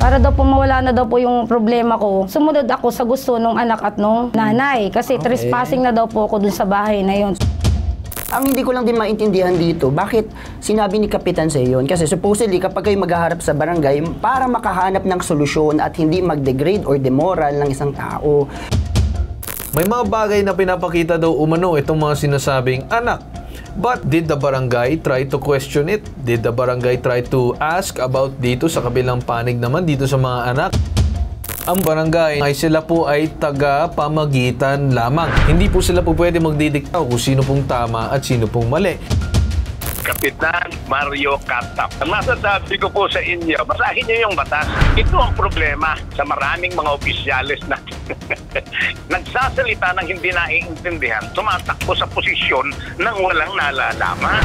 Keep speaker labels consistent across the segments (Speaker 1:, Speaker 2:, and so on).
Speaker 1: Para daw po mawala na daw po yung problema ko, sumunod ako sa gusto nung anak at nung nanay. Kasi trespassing na daw po ako dun sa bahay na yun.
Speaker 2: Ang hindi ko lang din maintindihan dito, bakit sinabi ni Kapitan sa yun? Kasi supposedly, kapag kayo maghaharap sa barangay, para makahanap ng solusyon at hindi mag-degrade or demoral ng isang tao.
Speaker 3: May mga bagay na pinapakita daw umano itong mga sinasabing anak. But did the barangay try to question it? Did the barangay try to ask about dito sa kabilang panig naman dito sa mga anak? Ang barangay ay sila po ay taga-pamagitan lamang. Hindi po sila po pwede magdidiktaw kung sino pong tama at sino pong mali.
Speaker 4: Kapitan Mario Catap. Ang masasabi ko po sa inyo, basahin niyo yung batas. Ito ang problema sa maraming mga opisyalis na nagsasalita ng hindi naiintindihan, tumatakbo sa posisyon ng walang nalalaman.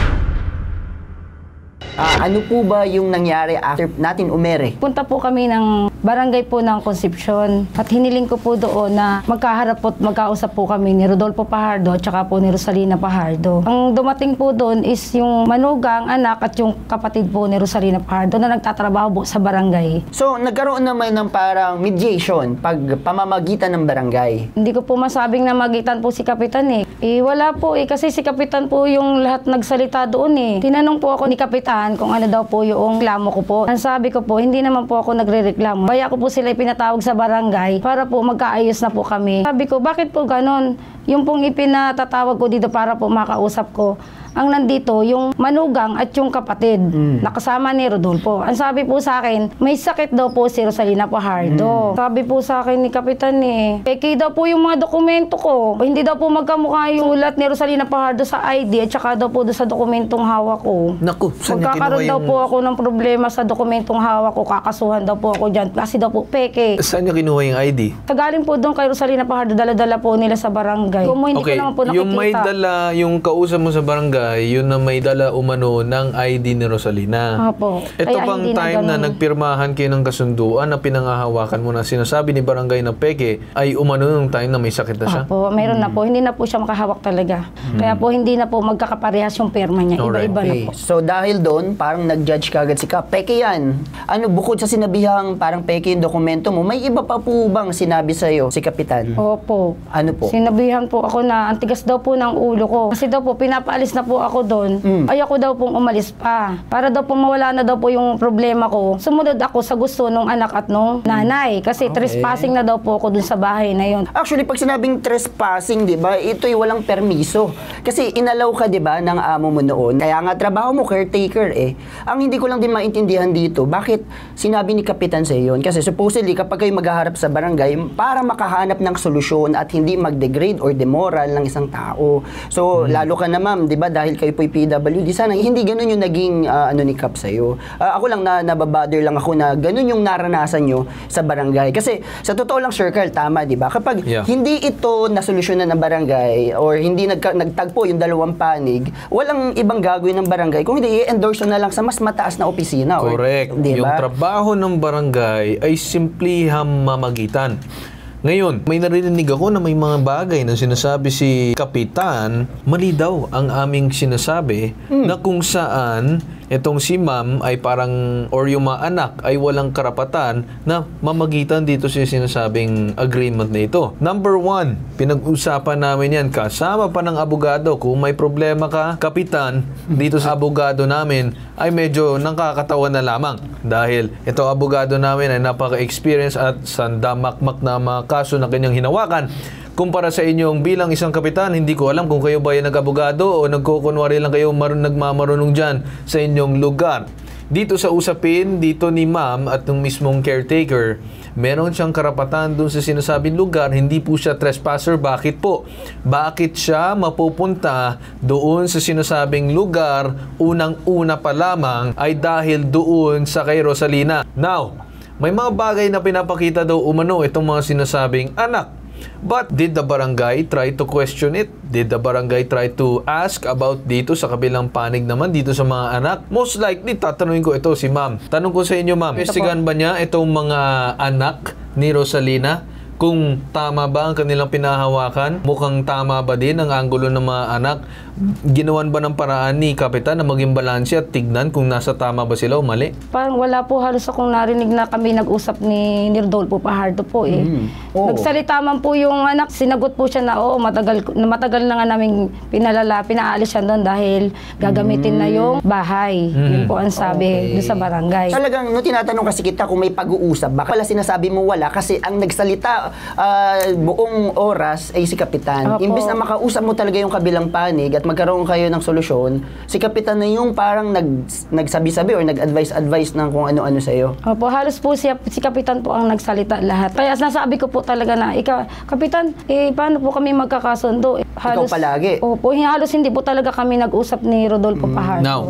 Speaker 2: Ano po ba yung nangyari after natin umere?
Speaker 1: Punta po kami ng barangay po ng Concepcion at hiniling ko po doon na magkaharap po at magkausap po kami ni Rodolfo Pajardo at saka po ni Rosalina Pajardo. Ang dumating po doon is yung manugang, anak at yung kapatid po ni Rosalina Pajardo na nagtatrabaho po sa barangay.
Speaker 2: So, nagkaroon naman ng parang mediation pag pamamagitan ng barangay.
Speaker 1: Hindi ko po masabing na magitan po si Kapitan eh. Wala po kasi si Kapitan po yung lahat nagsalita doon eh. Tinanong po ako ni Kapitan kung ano daw po yung reklamo ko po. Ang sabi ko po, hindi naman po ako nagrereklamo. Kaya ko po sila pinatawag sa barangay para po magkaayos na po kami. Sabi ko, bakit po ganon? Yung pong ipinatatawag ko dito para po makausap ko, ang nandito yung manugang at yung kapatid nakasama ni Rodolfo. Ang sabi po sa akin, may sakit daw po si Rosalina Pajardo. Sabi po sa akin ni Kapitan peke daw po yung mga dokumento ko. Hindi daw po magkamukha yung ulat ni Rosalina Pajardo sa ID at saka daw po sa dokumentong hawak ko.
Speaker 3: Naku, saan niya
Speaker 1: magkakaroon
Speaker 3: kinuha
Speaker 1: daw
Speaker 3: yung...
Speaker 1: po ako ng problema sa dokumentong hawak ko. Kakasuhan daw po ako dyan kasi daw po peke.
Speaker 3: Saan niya kinuha yung ID?
Speaker 1: Galing po doon kay Rosalina Pajardo, dala-dala po nila sa barangay. Hindi ko naman po nakikita.
Speaker 3: Yung may dala, yung kausap mo sa barangay, yun na may dala umano ng ID ni Rosalina.
Speaker 1: Opo.
Speaker 3: Ito pang time na nagpirmahan kayo ng kasunduan na pinangahawakan mo na sinasabi ni barangay na peke ay umano nung time na may sakit na siya?
Speaker 1: Opo, meron na po. Hindi na po siya makahawak talaga. Kaya po hindi na po magkakaparehas yung pirma niya. Iba-iba na po.
Speaker 2: So dahil doon, parang nag-judge kagad si Kap. Peke yan. Ano, bukod sa sinabihang parang peke yung dokumento mo, may iba pa po bang sinabi sa'yo si Kapitan?
Speaker 1: Opo.
Speaker 2: Ano po?
Speaker 1: Sinabihan po ako na ang tigas daw po ng ulo ko. Kasi daw po, pinapaalis na po ako doon. Ay ako daw pong umalis pa. Para daw po mawala na daw po yung problema ko, sumunod ako sa gusto nung anak at nung nanay. Kasi trespassing na daw po ako dun sa bahay na yun.
Speaker 2: Actually, pag sinabing trespassing, di ba, ito'y walang permiso. Kasi inalaw ka, di ba, ng amo mo noon. Kaya nga trabaho mo, caretaker eh. Ang hindi ko lang din maintindihan dito, bakit sinabi ni Kapitan sa yun? Kasi supposedly, kapag kayo maghaharap sa barangay, para makahanap ng solusyon at hindi mag-degrade or demoral ng isang tao. So, lalo ka na ma'am, di ba, dahil kayo po'y PWD, sana hindi ganun yung naging ano ni Kap sa'yo. Ako lang nababother lang ako na ganun yung naranasan nyo sa barangay. Kasi sa totoo lang, Circle, tama, di ba? Kapag hindi ito nasolusyonan ng barangay or hindi nagtagpo yung dalawang panig, walang ibang gagawin ng barangay kung hindi i-endorse na lang sa mas mataas na opisina.
Speaker 3: Correct.
Speaker 2: Or, diba?
Speaker 3: Yung trabaho ng barangay ay simplihang mamagitan. Ngayon, may narinig ako na may mga bagay na sinasabi si Kapitan, mali daw ang aming sinasabi na kung saan itong si ma'am ay parang, or yung mga anak ay walang karapatan na mamagitan dito sa sinasabing agreement na ito. Number one, pinag-usapan namin yan kasama pa ng abogado. Kung may problema ka, Kapitan, dito sa abogado namin ay medyo nakakatawa na lamang. Dahil ito abogado namin ay napaka-experience at sandamakmak na mga kaso na kanyang hinawakan. Kumpara sa inyong bilang isang kapitan, hindi ko alam kung kayo ba yung nag-abogado o nagkukunwari lang kayo nagmamarunong dyan sa inyong lugar. Dito sa usapin, dito ni ma'am at ng mismong caretaker, meron siyang karapatan dun sa sinasabing lugar, hindi po siya trespasser. Bakit po? Bakit siya mapupunta doon sa sinasabing lugar, unang-una pa lamang ay dahil doon sa kay Rosalina. Now, may mga bagay na pinapakita daw umano itong mga sinasabing anak. But did the barangay try to question it? Did the barangay try to ask about dito sa kabilang panig naman dito sa mga anak? Most likely, tatanungin ko ito si ma'am. Tanong ko sa inyo, ma'am, investigahan ba niya itong mga anak ni Rosalina? kung tama ba ang kanilang pinahawakan, mukhang tama ba din ang anggulo ng mga anak, ginawan ba ng paraan ni Kapitan na maging balanse at tignan kung nasa tama ba sila o mali?
Speaker 1: Parang wala po halos akong narinig na kami nag-usap ni Rodolfo Fajardo po eh.
Speaker 2: Oo.
Speaker 1: Nagsalita man po yung anak, sinagot po siya na oo, matagal na nga namin pinaalis siya doon dahil gagamitin na yung bahay. Yun po ang sabi doon sa barangay.
Speaker 2: Talagang, no, tinatanong kasi kita kung may pag-uusap, baka pala sinasabi mo wala kasi ang nagsalita buong oras ay si Kapitan.
Speaker 1: Opo.
Speaker 2: Imbes na makausap mo talaga yung kabilang panig at magkaroon kayo ng solusyon, si Kapitan na yung parang nagsabi-sabi or nag-advise ng kung ano-ano sa'yo.
Speaker 1: Opo, halos po si Kapitan po ang nagsalita lahat. Kaya nasabi ko po talaga na, Kapitan, paano po kami magkakasundo?
Speaker 2: Ikaw palagi.
Speaker 1: Opo, halos hindi po talaga kami nag-usap ni Rodolfo Fajardo.
Speaker 3: Now,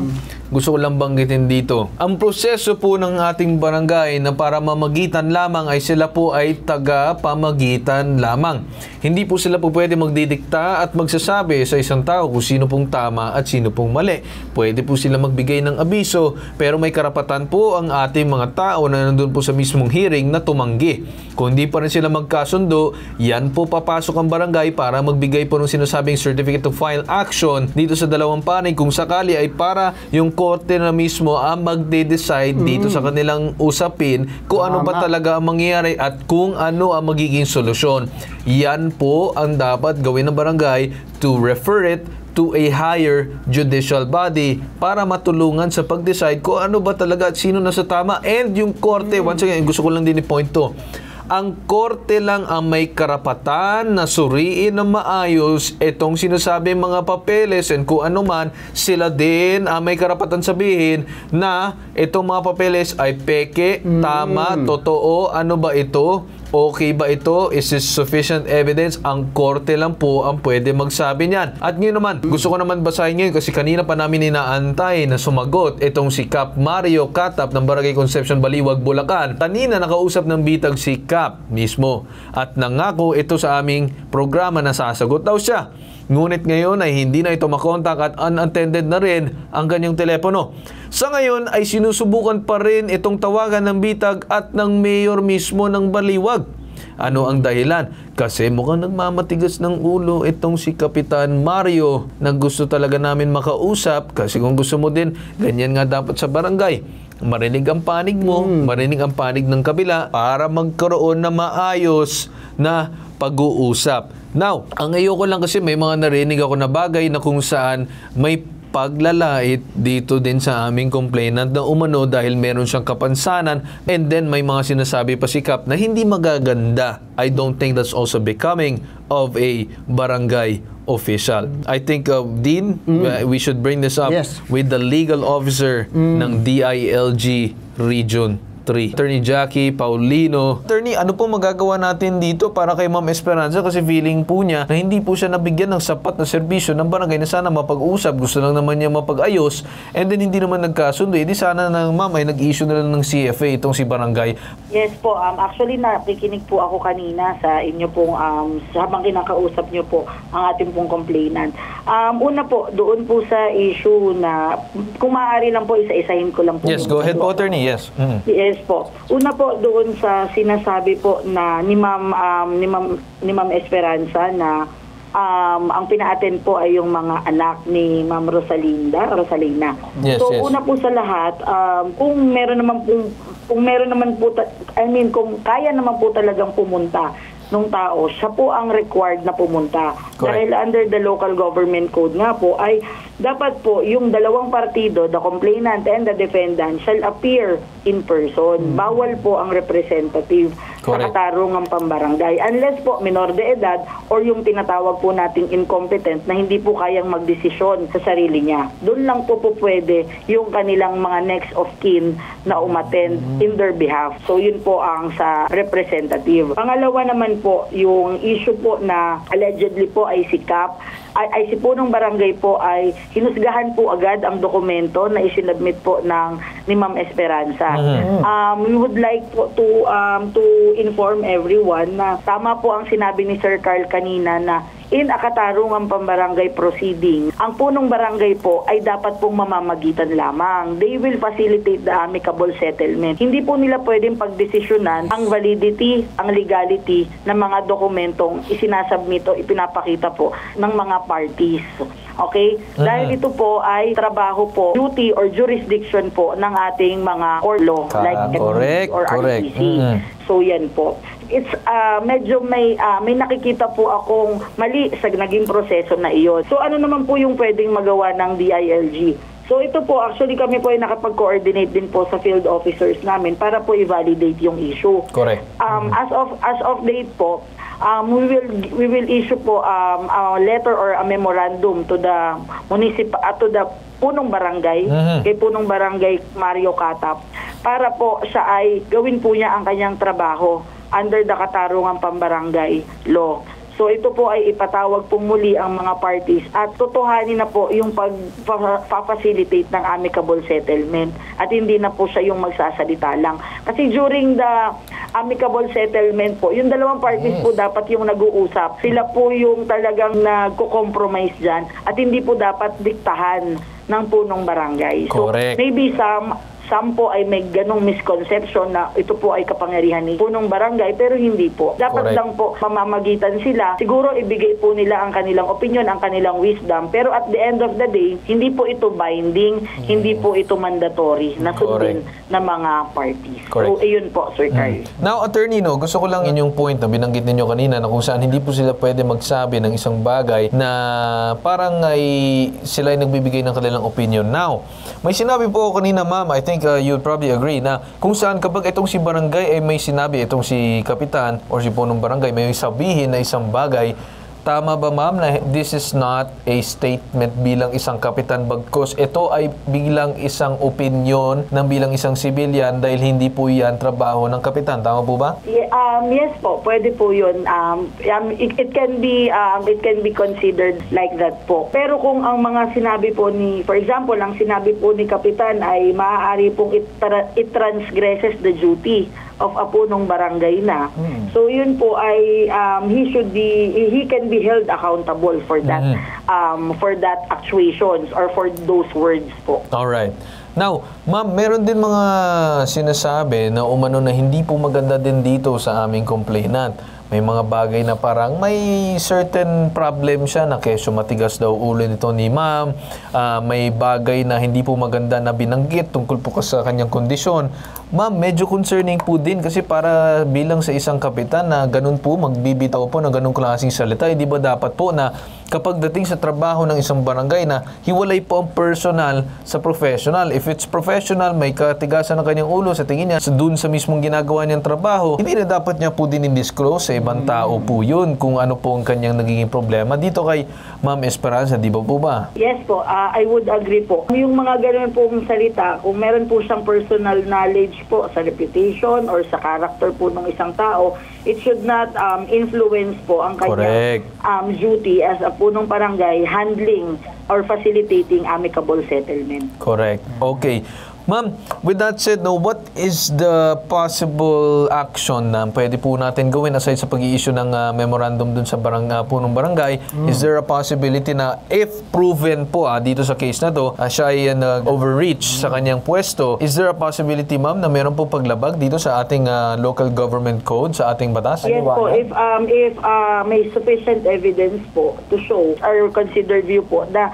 Speaker 3: gusto ko lang banggitin dito. Ang proseso po ng ating barangay na para mamagitan lamang ay sila po ay taga-pamagitan lamang. Hindi po sila po pwede magdidikta at magsasabi sa isang tao kung sino pong tama at sino pong mali. Pwede po sila magbigay ng abiso, pero may karapatan po ang ating mga tao na nandun po sa mismong hearing na tumanggi. Kung hindi pa rin sila magkasundo, yan po papasok ang barangay para magbigay po ng sinasabing certificate of final action dito sa dalawang panig kung sakali ay para yung korte na mismo ang magde-decide dito sa kanilang usapin kung ano ba talaga ang mangyayari at kung ano ang magiging solusyon. Yan po ang dapat gawin ng barangay to refer it to a higher judicial body para matulungan sa pag-decide kung ano ba talaga at sino nasa tama. And yung korte, once again, gusto ko lang din i-point to, ang korte lang ang may karapatan na suriin ng maayos itong sinasabing mga papeles and kung ano man, sila din ang may karapatan sabihin na itong mga papeles ay peke, tama, totoo, ano ba ito? Okay ba ito? Is this sufficient evidence? Ang korte lang po ang pwede magsabi niyan. At ngayon naman, gusto ko naman basahin ngayon kasi kanina pa namin inaantay na sumagot itong si Cap Mario Catap ng Barangay Concepcion, Baliwag, Bulacan. Kanina nakausap ng bitag si Cap mismo at nangako ito sa aming programa na sasagot daw siya. Ngunit ngayon ay hindi na ito makontak at unattended na rin ang kanyang telepono. Sa ngayon ay sinusubukan pa rin itong tawagan ng bitag at ng mayor mismo ng Baliwag. Ano ang dahilan? Kasi mukhang nagmamatigas ng ulo itong si Kapitan Mario na gusto talaga namin makausap kasi kung gusto mo din, ganyan nga dapat sa barangay. Marinig ang panig mo, marinig ang panig ng kabila para magkaroon na maayos na pag-uusap. Now, ang ayoko lang kasi may mga narinig ako na bagay na kung saan may paglalait dito din sa aming complainant na umano dahil meron siyang kapansanan and then may mga sinasabi pa si Kap na hindi magaganda. I don't think that's also becoming of a barangay official. I think, Dean, we should bring this up with the legal officer ng DILG Region 3. Attorney Jackie Paulino. Attorney, ano po magagawa natin dito para kay Ma'am Esperanza kasi feeling po niya na hindi po siya nabigyan ng sapat na serbisyo ng barangay na sana mapag-usap. Gusto lang naman niya mapag-ayos and then hindi naman nagkasundo. Di sana na Ma'am ay nag-issue na lang ng CFA itong si barangay.
Speaker 5: Yes po. Actually, nakikinig po ako kanina sa inyo pong habang kinakausap niyo po ang ating pong complainant. Una po, doon po sa issue na kung maaari lang po isa-isahin ko lang po.
Speaker 3: Yes, go ahead po, Attorney. Yes.
Speaker 5: Yes po. Una po doon sa sinasabi po na ni Ma'am Esperanza na ang pina-attend po ay yung mga anak ni Ma'am Rosalina.
Speaker 3: Yes,
Speaker 5: so
Speaker 3: yes.
Speaker 5: una po sa lahat, kung meron naman po kung kaya naman po talagang pumunta nung tao, siya po ang required na pumunta.
Speaker 3: Correct.
Speaker 5: Dahil under the local government code nga po ay dapat po yung dalawang partido, the complainant and the defendant, shall appear in person. Bawal po ang representative
Speaker 3: Correct.
Speaker 5: sa katarungang pambarangay. Unless po minor de edad or yung tinatawag po nating incompetent na hindi po kayang magdesisyon sa sarili niya. Doon lang po pwede yung kanilang mga next of kin na umattend in their behalf. So yun po ang sa representative. Pangalawa naman po, yung issue po na allegedly po ay si Cap, ay si punong barangay po ay hinusgahan po agad ang dokumento na isinabmit po ni Ma'am Esperanza. We would like po to inform everyone na tama po ang sinabi ni Sir Carl kanina na in a katarungang pambarangay proceeding, ang punong barangay po ay dapat pong mamamagitan lamang. They will facilitate the amicable settlement. Hindi po nila pwedeng pagdesisyonan ang validity, ang legality ng mga dokumentong isinasubmit o ipinapakita po ng mga parties. Okay? Dahil ito po ay trabaho po, duty or jurisdiction po ng ating mga or law like
Speaker 3: correct,
Speaker 5: or
Speaker 3: correct.
Speaker 5: RTC. So yan po. It's medyo may nakikita po akong mali sa naging proseso na iyon. So ano naman po yung pwedeng magawa ng DILG? So ito po, actually kami po ay nakapag-coordinate din po sa field officers namin para po i-validate yung issue.
Speaker 3: Correct.
Speaker 5: As of date po, we will issue po a letter or a memorandum to the to the punong barangay, kay punong barangay Mario Catap, para po siya ay gawin po niya ang kanyang trabaho under the katarungang pambarangay law. So ito po ay ipatawag po muli ang mga parties at totohanin na po yung pag-facilitate ng amicable settlement at hindi na po siya yung magsasalita lang. Kasi during the amicable settlement po, yung dalawang parties po dapat yung nag-uusap. Sila po yung talagang nagko-compromise dyan at hindi po dapat diktahan ng punong barangay.
Speaker 3: Correct.
Speaker 5: So maybe some po ay may ganong misconception na ito po ay kapangyarihan ni punong barangay, pero hindi po. Dapat lang po mamamagitan sila. Siguro ibigay po nila ang kanilang opinion, ang kanilang wisdom, pero at the end of the day, hindi po ito binding, hindi po ito mandatory na sundin ng mga parties.
Speaker 3: Correct.
Speaker 5: So, ayun po, Sir Carl.
Speaker 3: Now, Attorney, no, gusto ko lang inyong point na binanggit ninyo kanina na kung saan hindi po sila pwede magsabi ng isang bagay na parang ay sila ay nagbibigay ng kanilang opinion. Now, may sinabi po ako kanina, ma'am, I think you'd probably agree na kung saan kapag itong si barangay ay may sinabi, itong si kapitan or si punong barangay may sabihin na isang bagay, tama ba ma'am na this is not a statement bilang isang kapitan bagkus ito ay bilang isang opinion ng bilang isang civilian dahil hindi po yan trabaho ng kapitan, tama po ba?
Speaker 5: Yes po, pwede po yun. It can be considered like that po. Pero kung ang mga sinabi po ni, for example, ang sinabi po ni kapitan ay maaari pong it transgresses the duty of a punong barangay na. So yun po ay he can be held accountable for that actuations or for those words po.
Speaker 3: All right. Now, ma'am, meron din mga sinasabi na umano na hindi po maganda din dito sa aming complainant. May mga bagay na parang may certain problem siya na kesyo matigas daw ulo nito ni ma'am. May bagay na hindi po maganda na binanggit tungkol po sa kanyang kondisyon. Ma'am, medyo concerning po din kasi para bilang sa isang kapitan na ganun po, magbibitaw po ng ganung klaseng salita, hindi ba dapat po na kapag dating sa trabaho ng isang barangay na hiwalay po ang personal sa professional. If it's professional, may katigasan ng kanyang ulo sa tingin niya, dun sa mismong ginagawa niyang trabaho, hindi na dapat niya po din in-disclose sa ibang tao po yun kung ano po ang kanyang nagiging problema. Dito kay Ma'am Esperanza, di ba po ba?
Speaker 5: Yes po, I would agree po. Yung mga ganun pong salita, kung meron po siyang personal knowledge po sa reputation or sa character po ng isang tao, it should not influence po ang kanyang duty as a punong barangay handling or facilitating amicable settlement.
Speaker 3: Correct. Okay. Ma'am, with that said, no, what is the possible action na pwede po natin gawin aside sa pag-i-issue ng memorandum dun sa punong barangay? Is there a possibility na if proven po dito sa case na to, siya ay overreach sa kanyang pwesto, is there a possibility, ma'am, na meron po paglabag dito sa ating local government code, sa ating batas?
Speaker 5: Yes po, if may sufficient evidence po to show or considered view po na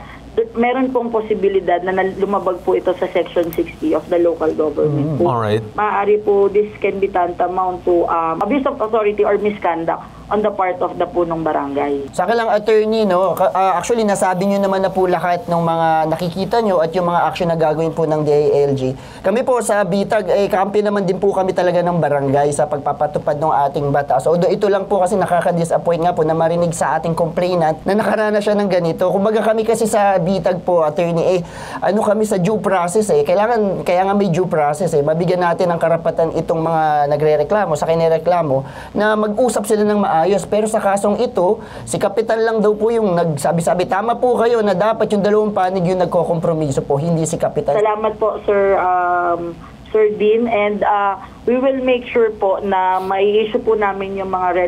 Speaker 5: meron pong posibilidad na lumabag po ito sa Section 60 of the local government.
Speaker 3: Alright.
Speaker 5: Maaari po this can be tantamount to abuse of authority or misconduct on the part of the punong barangay.
Speaker 2: Sa akin lang, attorney, no, actually nasabi nyo naman na po lahat ng mga nakikita nyo at yung mga action na gagawin po ng DILG. Kami po sa Bitag, kampi naman din po kami talaga ng barangay sa pagpapatupad ng ating batas. Although ito lang po kasi nakaka-disappoint nga po na marinig sa ating complainant na nakaranas siya ng ganito. Kumbaga kami kasi sa Bitag po, attorney, ano kami sa due process kaya nga may due process mabigyan natin ng karapatan itong mga nagrereklamo, sa kinireklamo, na mag-usap sila ng maayos. Pero sa kasong ito, si kapitan lang daw po yung nagsabi-sabi, tama po kayo na dapat yung dalawang panig yung nagkokompromiso po, hindi si kapitan.
Speaker 5: Salamat po, Sir Dean, and we will make sure po na may issue po namin yung mga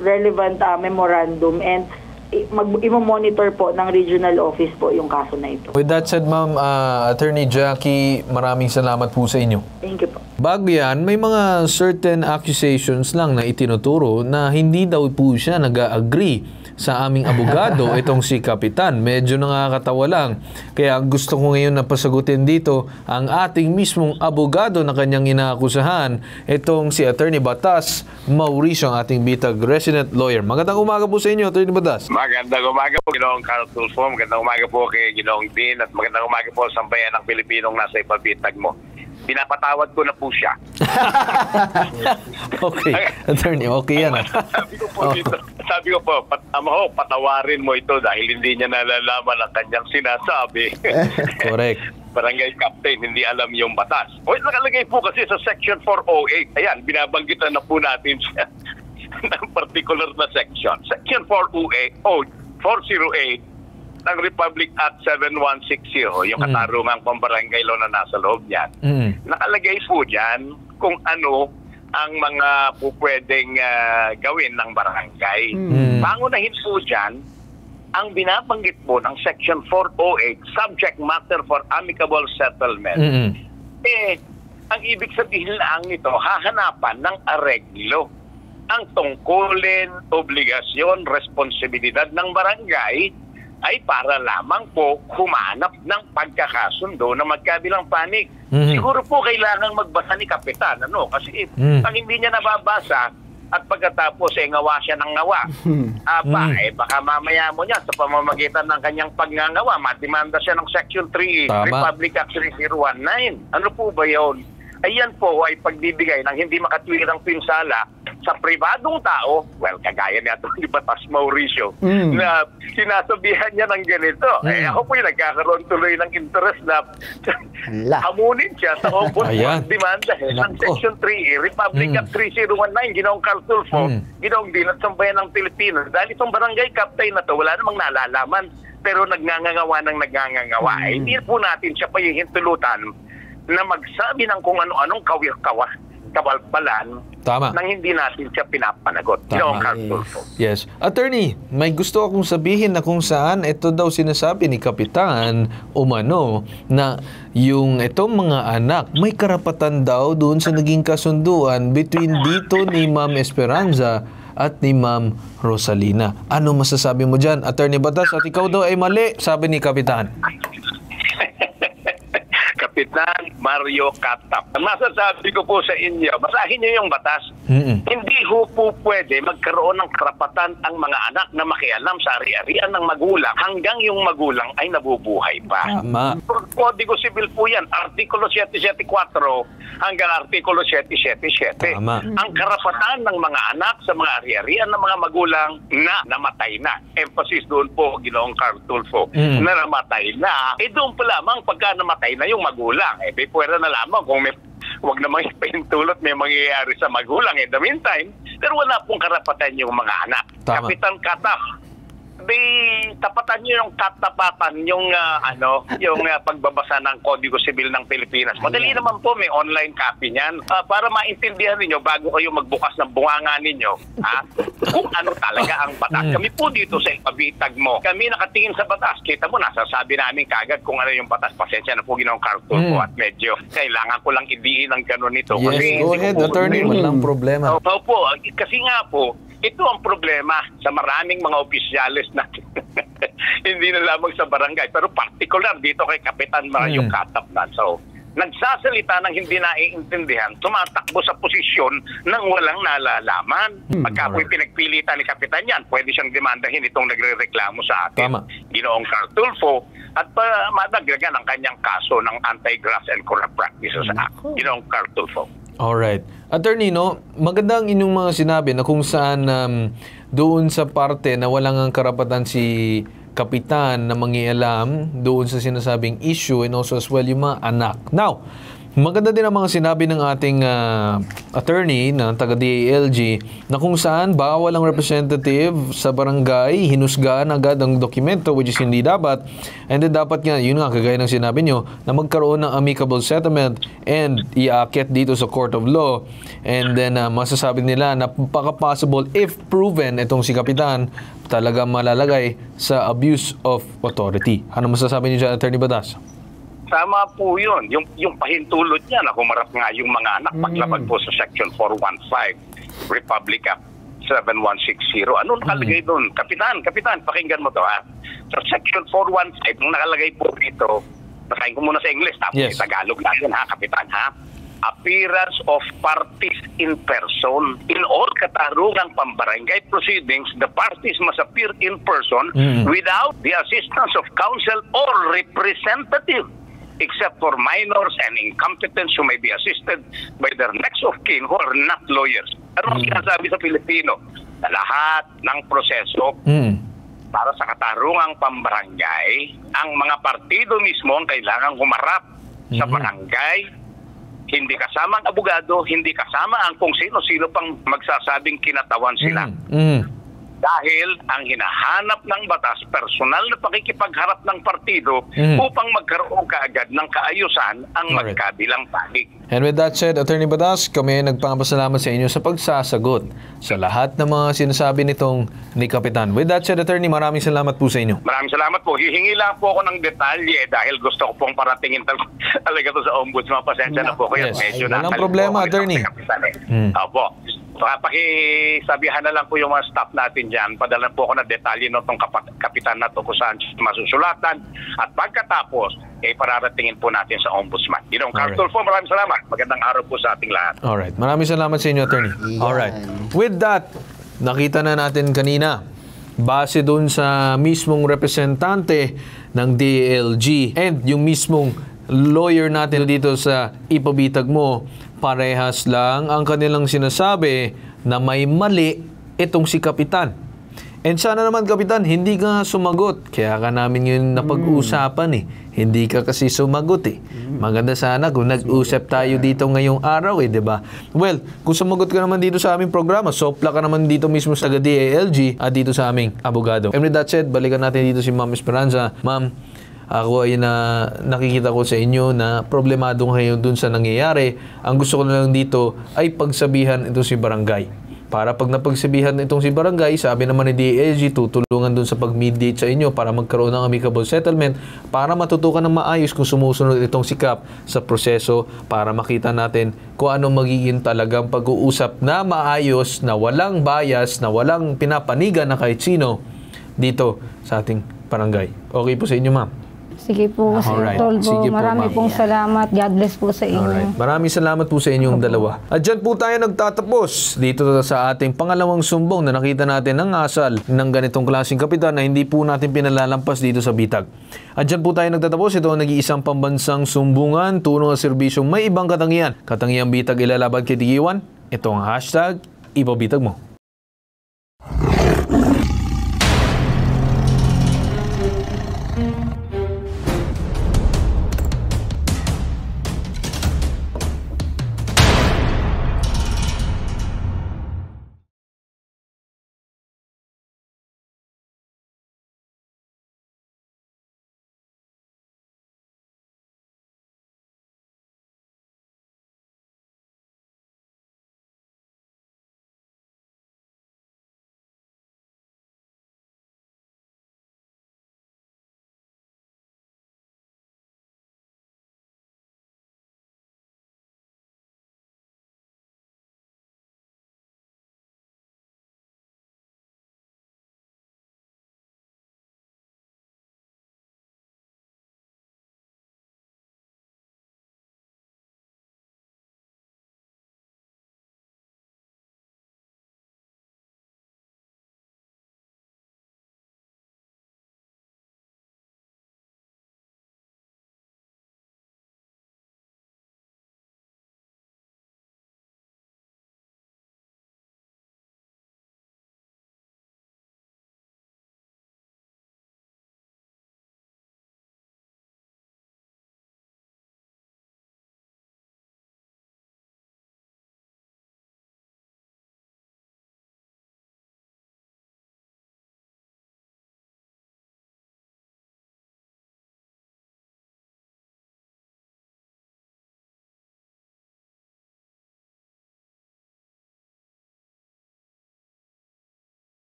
Speaker 5: relevant memorandum, and i-monitor po ng regional office po yung kaso na ito.
Speaker 3: With that said, Ma'am Attorney Jackie, maraming salamat po sa inyo.
Speaker 5: Thank you po.
Speaker 3: Bago yan, may mga certain accusations lang na itinuturo na hindi daw po siya nag-agree sa aming abogado, itong si Kapitan. Medyo nakakatawa lang. Kaya gusto ko ngayon na pasagutin dito ang ating mismong abogado na kanyang inaakusahan, itong si Attorney Batas Mauricio, ang ating bitag resident lawyer. Magandang umaga po sa inyo, Attorney Batas.
Speaker 4: Magandang umaga po, Ginoong Carl Tulfo. Magandang umaga po kay Ginoong Dean at magandang umaga po sa bayan ng Pilipinong nasa ipabitag mo. Pinapatawad ko na po siya.
Speaker 3: Okay, Attorney, okay yan.
Speaker 4: Sabi ko po, patawarin mo ito dahil hindi niya nalalaman ang kanyang sinasabi.
Speaker 3: Correct.
Speaker 4: Barangay Captain, hindi alam yung batas. Nakalagay po kasi sa Section 408. Ayan, binabanggitan na po natin siya ng particular na section. Section 408 ng Republic Act 7160, yung katarungang pambarangay law na nasa loob niyan. Nakalagay po dyan kung ano ang mga pupwedeng gawin ng barangay. Pangunahin po dyan, ang binabanggit po ng Section 408, Subject Matter for Amicable Settlement, ang ibig sabihin lang nito, hahanapan ng areglo ang tungkulin, obligasyon, responsibilidad ng barangay ay para lamang po humanap ng pagkakasundo na magkabilang panig. Siguro po kailangang magbasa ni Kapitan, kasi ang hindi niya nababasa at pagkatapos ngawa siya ng ngawa. Baka mamaya mo niya sa pamamagitan ng kanyang pagngangawa, madimanda siya ng Section 3, Republic Act 3019. Ano po ba yun? Ayan po ay pagbibigay ng hindi makatwirang pinsala sa pribadong tao, kagaya niya ito ni Batas Mauricio, na sinasabihan niya ng ganito. Ako po yung nagkakaroon tuloy ng interest na hamunin siya sa ombudsman demanda ng Section 3, Republic Act 3019, Ginoong Carl Tulfo, Ginoong Dean at Sambayan ng Pilipinas. Dahil itong barangay captain na to, wala namang nalalaman, pero nagngangawa ng nagngangawa. Hindi po natin siya pahihintulutan na magsabi ng kung ano-anong kabalbalan nang hindi natin siya pinapanagot.
Speaker 3: Yes. Attorney, may gusto akong sabihin na kung saan ito daw sinasabi ni Kapitan umano na yung itong mga anak may karapatan daw doon sa naging kasunduan between dito ni Ma'am Esperanza at ni Ma'am Rosalina. Ano masasabi mo dyan, Attorney Batas? At ikaw daw ay mali, sabi ni Kapitan.
Speaker 4: Kapitan Mario Catap. Ang masasabi ko po sa inyo, basahin niyo yung batas. Hindi po pwede magkaroon ng karapatan ang mga anak na makialam sa ari-arian ng magulang hanggang yung magulang ay nabubuhay pa.
Speaker 3: Tama.
Speaker 4: Kodigo Sibil po yan, Artikulo 774 hanggang Artikulo 777.
Speaker 3: Tama.
Speaker 4: Ang karapatan ng mga anak sa mga ari-arian ng mga magulang na namatay na. Emphasis doon po, Ginoong Carl Tulfo, na namatay na. Doon pa lamang pagka namatay na yung magulang. May pwera na lamang kung wag namang ipahintulot may mangyayari sa magulang in the meantime, pero wala pong karapatan yung mga anak.
Speaker 3: Tama.
Speaker 4: Kapitan Katap, tapatan nyo yung katapatan yung pagbabasa ng Kodigo Sibil ng Pilipinas. Madali naman po, may online copy niyan para maintindihan ninyo bago kayo magbukas ng bunganga ninyo kung ano talaga ang batas. Kami po dito sa ipabitag mo, kami nakatingin sa batas. Kita mo, nasasabi namin kagad kung ano yung batas. Pasensya na po, Ginoong Carl Tulfo, at medyo kailangan ko lang idiin ang gano'n nito.
Speaker 3: Yes,
Speaker 4: kasi
Speaker 3: go ahead, Attorney. Walang problema.
Speaker 4: Opo, kasi nga po, ito ang problema sa maraming mga opisyalis natin. Hindi na lamang sa barangay, pero particular dito kay Kapitan Mario Catap na. So, nagsasalita ng hindi naiintindihan, tumatakbo sa posisyon ng walang nalalaman. Pagka po'y pinagpilitan ni Kapitan yan, pwede siyang demandahin itong nagre-reklamo sa atin. Ginoong Carl Tulfo, at madagdagan ang kanyang kaso ng Anti-Graft and Corrupt Practices Act. Ginoong Carl Tulfo.
Speaker 3: Alright. Attorney, maganda ang inyong mga sinabi na kung saan doon sa parte na walang ang karapatan si Kapitan na mangialam doon sa sinasabing issue and also as well yung mga anak. Now, Maganda din ang mga sinabi ng ating attorney na taga-DALG na kung saan bawal ang representative sa barangay, hinusgahan agad ang dokumento, which is hindi dapat. And then dapat nga, yun nga, kagaya ng sinabi nyo, na magkaroon ng amicable settlement and iaakit dito sa Court of Law. And then masasabi nila na possible if proven itong si Kapitan talaga malalagay sa abuse of authority. Ano masasabi niyo dyan, Attorney Batas?
Speaker 4: Tama po yun. Yung pahintulot niya na humarap nga yung mga anak paglabag po sa Section 415, Republic Act 7160. Ano nakalagay doon? Kapitan, pakinggan mo to ha. Sa Section 415, nung nakalagay po dito, basahin ko muna sa English, tapos
Speaker 3: Yes.
Speaker 4: Tagalog lang yun ha, Kapitan ha. Appearance of parties in person. In all katarungang pambarangay proceedings, the parties must appear in person without the assistance of counsel or representative, except for minors and incompetents who may be assisted by their next of kin who are not lawyers. Ano ang sinasabi sa Pilipino? Na lahat ng proseso para sa katarungang pambarangay, ang mga partido mismo ang kailangang humarap sa barangay, hindi kasama ang abogado, hindi kasama ang kung sino-sino pang magsasabing kinatawan sila. Dahil ang hinahanap ng batas, personal na pakikipagharap ng partido upang magkaroon kaagad ng kaayusan ang
Speaker 3: Alright.
Speaker 4: magkabilang panig.
Speaker 3: And with that said, Attorney Batas, kami ay nagpapasalamat sa inyo sa pagsasagot sa lahat ng mga sinasabi nitong ni Kapitan. With that said, Attorney, maraming salamat po sa inyo.
Speaker 4: Maraming salamat po. Hihingi lang po ako ng detalye dahil gusto ko pong paratingin talaga to sa ombudsman. Pasensya na po kayo.
Speaker 3: Yes.
Speaker 4: Medyo
Speaker 3: Walang
Speaker 4: nakalimutan
Speaker 3: problema,
Speaker 4: ko
Speaker 3: Attorney.
Speaker 4: Opo. Pakisabihan na lang po yung mga staff natin dyan. Padala po ako ng detalye nitong kapitan na to kung saan masusulatan. At pagkatapos, pararatingin po natin sa ombudsman. Ginong Cartol po, maraming salamat. Magandang araw po sa ating lahat.
Speaker 3: Alright. Maraming salamat sa inyo, Attorney. Alright. With that, nakita na natin kanina, base dun sa mismong representante ng DALG and yung mismong lawyer natin dito sa ipabitag mo, parehas lang ang kanilang sinasabi na may mali itong si Kapitan. And sana naman, Kapitan, hindi ka sumagot. Kaya ka namin yun napag-usapan eh. Hindi ka kasi sumagot eh. Maganda sana kung nag-usap tayo dito ngayong araw eh, di ba? Well, kung sumagot ka naman dito sa aming programa, sopla ka naman dito mismo sa DALG at dito sa aming abogado. And with that said, balikan natin dito si Ma'am Esperanza. Ma'am, ako ay nakikita ko sa inyo na problemado ngayon dun sa nangyayari. Ang gusto ko na lang dito ay pagsabihan ito si barangay. Para pag napagsabihan itong si barangay, sabi naman ni DALG, tutulungan dun sa pag-mediate sa inyo para magkaroon ng amicable settlement para matutukan ng maayos kung sumusunod itong si Kap sa proseso para makita natin kung ano magiging talagang pag-uusap na maayos, na walang bias, na walang pinapanigan na kahit sino dito sa ating barangay. Okay po sa inyo, ma'am?
Speaker 1: Sige po, Sir
Speaker 3: Alright.
Speaker 1: Tolbo.
Speaker 3: Sige po,
Speaker 1: Marami
Speaker 3: ma'am.
Speaker 1: pong salamat. God bless po sa inyo.
Speaker 3: Alright. Maraming salamat po sa inyong dalawa. At dyan po tayo nagtatapos dito sa ating pangalawang sumbong na nakita natin ng asal ng ganitong klaseng kapitan na hindi po natin pinalalampas dito sa bitag. At dyan po tayo nagtatapos. Ito ang nag-iisang pambansang sumbungan, tunong at serbisyong may ibang katangian. Katangiang bitag ilalaban kay Digiwan. Ito ang hashtag ipabitag mo.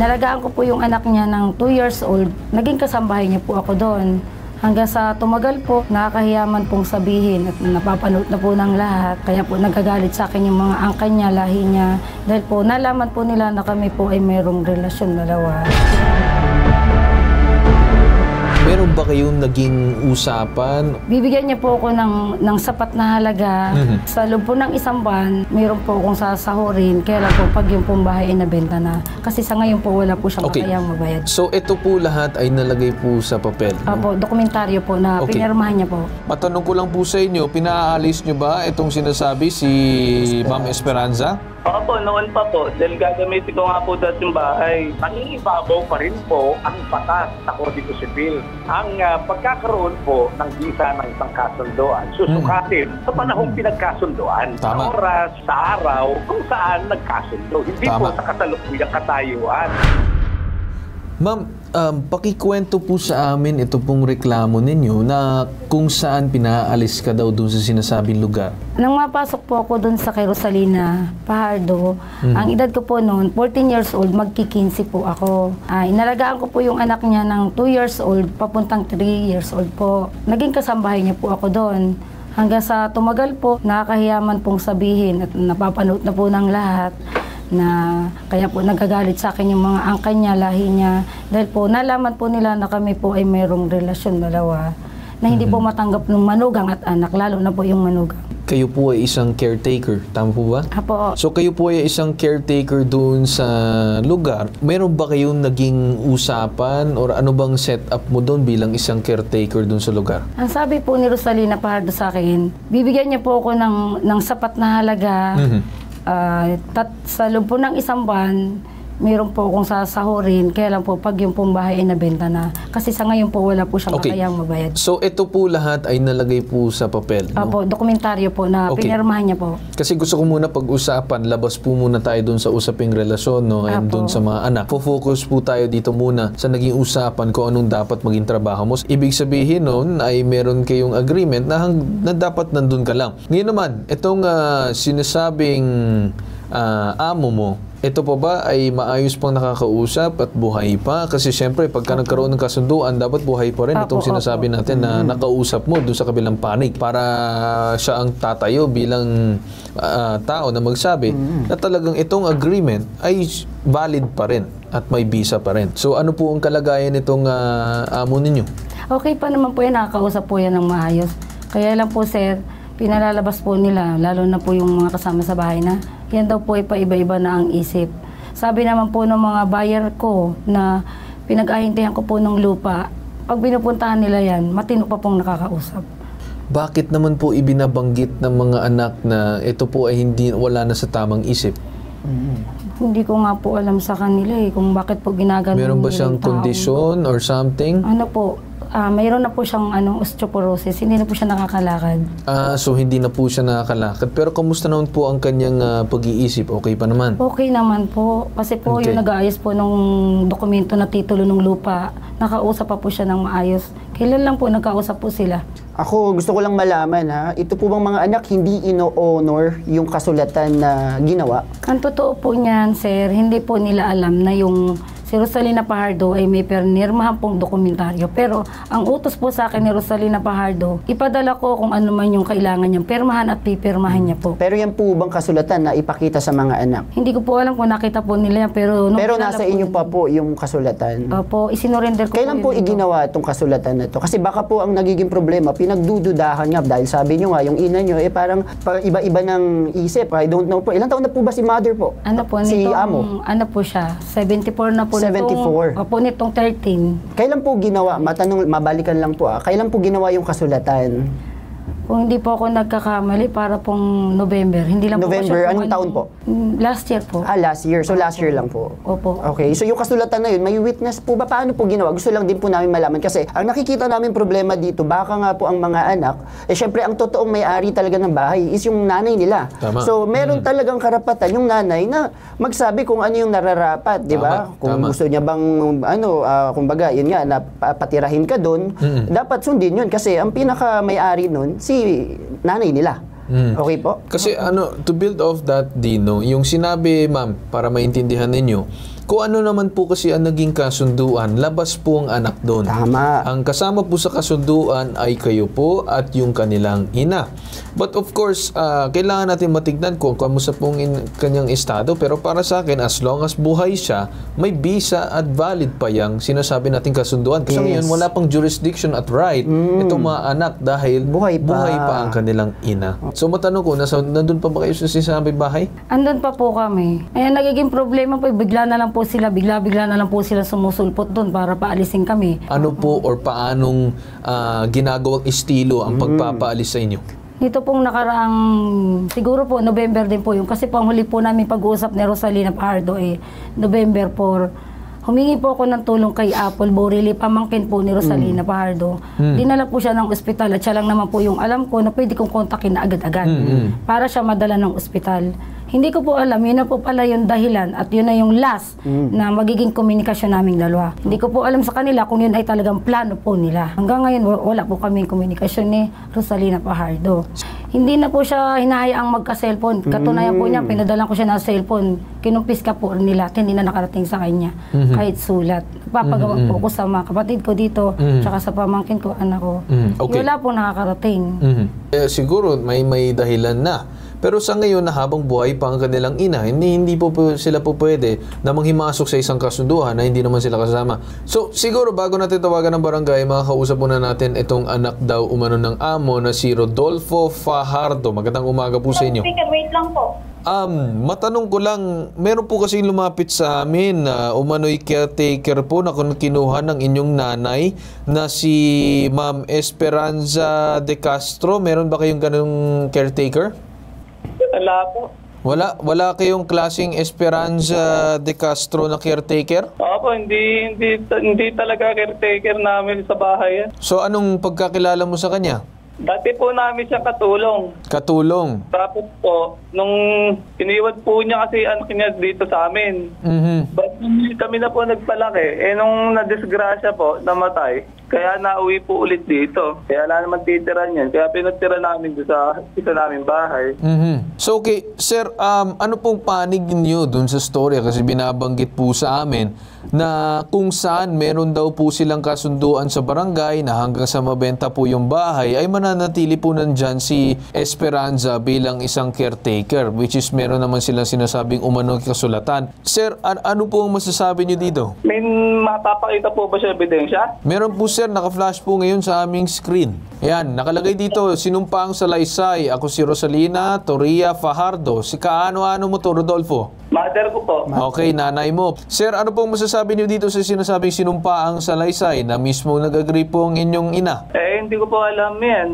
Speaker 1: Inalagaan ko po yung anak niya ng 2 years old. Naging kasambahay niya po ako doon. Hanggang sa tumagal po, nakakahiyaman pong sabihin at napapanood na po ng lahat. Kaya po nagagalit sa akin yung mga angkan niya, lahi niya. Dahil po nalaman po nila na kami po ay mayroong relasyon dalawa.
Speaker 3: Meron ba kayong naging usapan?
Speaker 1: Bibigyan niya po ako ng sapat na halaga. Sa loob po ng isang buwan, mayroon po akong sasahurin. Kaya lang po pag yung pong bahay ay nabenta na. Kasi sa ngayon po wala po siyang kayang mabayad.
Speaker 3: So ito po lahat ay nalagay po sa papel?
Speaker 1: Opo, dokumentaryo po na pinirmahan niya po.
Speaker 3: Matanong ko lang po sa inyo, pinaalis niyo ba itong sinasabi si Ma'am Esperanza?
Speaker 6: Opo, noon pa po. Dahil gagamitin ko nga po dati yung bahay.
Speaker 4: Nangingibabaw pa rin po ang batas sa Kodigo Sibil. Ang pagkakaroon po ng visa ng isang kasunduan, susukatin sa panahong pinagkasunduan.
Speaker 3: Tama.
Speaker 4: Sa oras, sa araw, kung saan nagkasundo. Hindi
Speaker 3: Tama.
Speaker 4: po sa kasalukuyang katayuan.
Speaker 3: Ma'am, pakikwento po sa amin ito pong reklamo ninyo na kung saan pinaalis ka daw doon sa sinasabing lugar.
Speaker 1: Nang mapasok po ako doon sa kay Rosalina Fajardo, ang edad ko po noon, 14 years old, magki-15 po ako. Inalagaan ko po yung anak niya ng 2 years old, papuntang 3 years old po. Naging kasambahay niya po ako doon. Hanggang sa tumagal po, nakakahiyaman pong sabihin at napapanood na po ng lahat na kaya po nagagalit sa akin yung mga angkan niya, lahi niya. Dahil po nalaman po nila na kami po ay mayroong relasyon dalawa na hindi po matanggap ng manugang at anak, lalo na po yung manugang.
Speaker 3: Kayo po ay isang caretaker, tama po ba?
Speaker 1: Apo.
Speaker 3: So kayo po ay isang caretaker doon sa lugar. Meron ba kayong naging usapan or ano bang setup mo doon bilang isang caretaker doon sa lugar?
Speaker 1: Ang sabi po ni Rosalina Fajardo sa akin, bibigyan niya po ako ng sapat na halaga. Sa loob po ng isang buwan, mayroon po akong sasahurin. Kaya lang po pag yung pong bahay ay nabenta na. Kasi sa ngayon po wala po siyang kayang mabayad.
Speaker 3: So ito po lahat ay nalagay po sa papel, no?
Speaker 1: Opo, dokumentaryo po na pinirmahan niya po.
Speaker 3: Kasi gusto ko muna pag-usapan, labas po muna tayo doon sa usaping relasyon, no? And doon sa mga anak. Focus po tayo dito muna sa naging usapan kung anong dapat maging trabaho mo. Ibig sabihin noon ay meron kayong agreement na dapat nandun ka lang. Ngayon naman, itong sinasabing amo mo, ito pa ba ay maayos pang nakakausap at buhay pa? Kasi siyempre, pagka nagkaroon ng kasunduan, dapat buhay pa rin itong sinasabi natin na nakausap mo doon sa kabilang panig para siya ang tatayo bilang tao na magsabi na talagang itong agreement ay valid pa rin at may visa pa rin. So ano po ang kalagayan nitong amo ninyo?
Speaker 1: Okay pa naman po yan, nakakausap po yan ng maayos. Kaya lang po sir, pinalalabas po nila, lalo na po yung mga kasama sa bahay na yan daw po ay paiba-iba na ang isip. Sabi naman po ng mga buyer ko na pinag-ahintihan ko po ng lupa, pag pinupuntahan nila yan, matino pa pong nakakausap.
Speaker 3: Bakit naman po ibinabanggit ng mga anak na ito po ay wala na sa tamang isip?
Speaker 1: Hindi ko nga po alam sa kanila kung bakit po ginaganon.
Speaker 3: Meron ba siyang kondisyon or something?
Speaker 1: Ano po, mayroon na po siyang osteoporosis, hindi na po siya nakakalakad.
Speaker 3: So hindi na po siya nakakalakad. Pero kamusta naman po ang kanyang pag-iisip? Okay pa naman?
Speaker 1: Okay naman po. Kasi po yung nag-aayos po ng dokumento na titulo ng lupa, nakausap pa po siya ng maayos. Kailan lang po nagkausap po sila?
Speaker 2: Ako, gusto ko lang malaman ha, ito po bang mga anak hindi ino-honor yung kasulatan na ginawa?
Speaker 1: Ang totoo po niyan, sir, hindi po nila alam na yung si Rosalina Fajardo ay may pinirmahan pong dokumentaryo. Pero ang utos po sa akin ni Rosalina Fajardo, ipadala ko kung ano man yung kailangan niyang pirmahan at pipirmahan niya po.
Speaker 2: Pero yan po bang kasulatan na ipakita sa mga anak?
Speaker 1: Hindi ko po alam kung nakita po nila yan, pero
Speaker 2: Pero nasa inyo pa po yung kasulatan.
Speaker 1: Opo, isinurrender ko
Speaker 2: Kailan po iginawa itong kasulatan na to? Kasi baka po ang nagiging problema, pinagdududahan nga dahil sabi nyo nga, yung ina nyo, parang iba-iba ng isip. I don't know po. Ilang taon na po ba si mother po?
Speaker 1: Ano po,
Speaker 2: si
Speaker 1: nitong,
Speaker 2: amo?
Speaker 1: ano po siya, 74 na po.
Speaker 2: 74.
Speaker 1: Opo, nitong 13.
Speaker 2: Kailan po ginawa? Mabalikan lang po Kailan po ginawa yung kasulatan?
Speaker 1: Kung hindi po ako nagkakamali, para pong November. Hindi lang
Speaker 2: November,
Speaker 1: po
Speaker 2: anong taon po?
Speaker 1: Last year po.
Speaker 2: Last year. So last year lang po.
Speaker 1: Opo.
Speaker 2: Okay. So yung kasulatan na yun, may witness po ba? Paano po ginawa? Gusto lang din po namin malaman. Kasi ang nakikita namin problema dito, baka nga po ang mga anak, syempre ang totoong may-ari talaga ng bahay is yung nanay nila.
Speaker 3: Tama.
Speaker 2: So meron talagang karapatan yung nanay na magsabi kung ano yung nararapat, di ba? Kung gusto niya bang, kumbaga, yun nga, na patirahin ka doon, dapat sundin yun. Kasi ang pinaka may-ari nun, si nanay nila. Okay po?
Speaker 3: Kasi to build off that, Dino, yung sinabi, ma'am, para maintindihan ninyo, Kung ano naman po kasi ang naging kasunduan, labas po ang anak doon.
Speaker 2: Tama.
Speaker 3: Ang kasama po sa kasunduan ay kayo po at yung kanilang ina. But of course, kailangan natin matignan kung kamusta pong kanyang estado. Pero para sa akin, as long as buhay siya, may visa at valid pa yung sinasabi nating kasunduan. Kasi ngayon, wala pang jurisdiction at right itong mga anak dahil
Speaker 2: Buhay pa
Speaker 3: ang kanilang ina. So matanong ko, nandun pa ba kayo sa sinasabi bahay?
Speaker 1: Andun pa po kami. Ayan, nagiging problema po, bigla na lang po sila sumusulpot doon para paalisin kami.
Speaker 3: Ano po or paanong ginagawang estilo ang pagpapaalis sa inyo?
Speaker 1: Dito pong nakaraang, siguro po, November din po yung, kasi po ang huli po namin pag-uusap ni Rosalina Fajardo November 4. Humingi po ako ng tulong kay Apple Borili, pamangkin po ni Rosalina Fajardo. Dinala po siya ng ospital at siya lang naman po yung alam ko na pwede kong kontakin na agad-agad para siya madala ng ospital. Hindi ko po alam, yun na po pala yung dahilan at yun na yung last na magiging komunikasyon naming dalawa. Hindi ko po alam sa kanila kung yun ay talagang plano po nila. Hanggang ngayon, wala po kaming komunikasyon ni Rosalina Fajardo. Hindi na po siya hinahayaang magka-cellphone. Katunayan po niya, pinadalan ko siya ng cellphone. Kinumpis ka po nila at hindi na nakarating sa kanya. Kahit sulat. Papagawa po ko sa mga kapatid ko dito, tsaka sa pamangkin ko, anak ko.
Speaker 3: Okay.
Speaker 1: Wala po nakakarating.
Speaker 3: Siguro may dahilan na. Pero sa ngayon na habang buhay pa ang kanilang ina, hindi po sila po pwede na manghimasok sa isang kasunduan na hindi naman sila kasama. So siguro bago natin tawagan ng barangay, makakausap muna natin itong anak daw umano ng amo na si Rodolfo Fajardo. Magandang umaga po sa inyo.
Speaker 7: Wait lang po.
Speaker 3: Matanong ko lang, meron po kasing lumapit sa amin na umano'y caretaker po na kinuha ng inyong nanay na si Ma'am Esperanza de Castro. Meron ba kayong ganung caretaker?
Speaker 6: Wala po.
Speaker 3: Wala kayong klaseng Esperanza de Castro na caretaker?
Speaker 6: Opo, hindi talaga caretaker namin sa bahay yan.
Speaker 3: So anong pagkakilala mo sa kanya?
Speaker 6: Dati po namin siya katulong.
Speaker 3: Katulong.
Speaker 6: Tapos po, nung iniwan po niya kasi anak niya dito sa amin. But kami na po nagpalaki. Nung nadisgrasya po, namatay. Kaya nauwi po ulit dito. Kaya wala naman titira niyan. Kaya pinatira namin doon sa isa namin bahay.
Speaker 3: So okay, sir, ano pong panig niyo dun sa storya? Kasi binabanggit po sa amin na kung saan meron daw po silang kasunduan sa barangay na hanggang sa mabenta po yung bahay ay mananatili po nandyan si Esperanza bilang isang caretaker, which is meron naman silang sinasabing umanong kasulatan. Sir, ano po ang masasabi niyo dito?
Speaker 6: May mapapakita po ba siya ebidensya?
Speaker 3: Meron po sir, naka-flash po ngayon sa aming screen. Ayan, nakalagay dito, sinumpaang salaysay. Ako si Rosalina Toria Fajardo. Si kaano-ano mo to, Rodolfo?
Speaker 6: Mother ko po.
Speaker 3: Okay, nanay mo. Sir, ano pong masasabi niyo dito sa sinasabing sinumpaang salaysay na mismo nag-agree po ang inyong ina?
Speaker 6: Hindi ko po alam yan.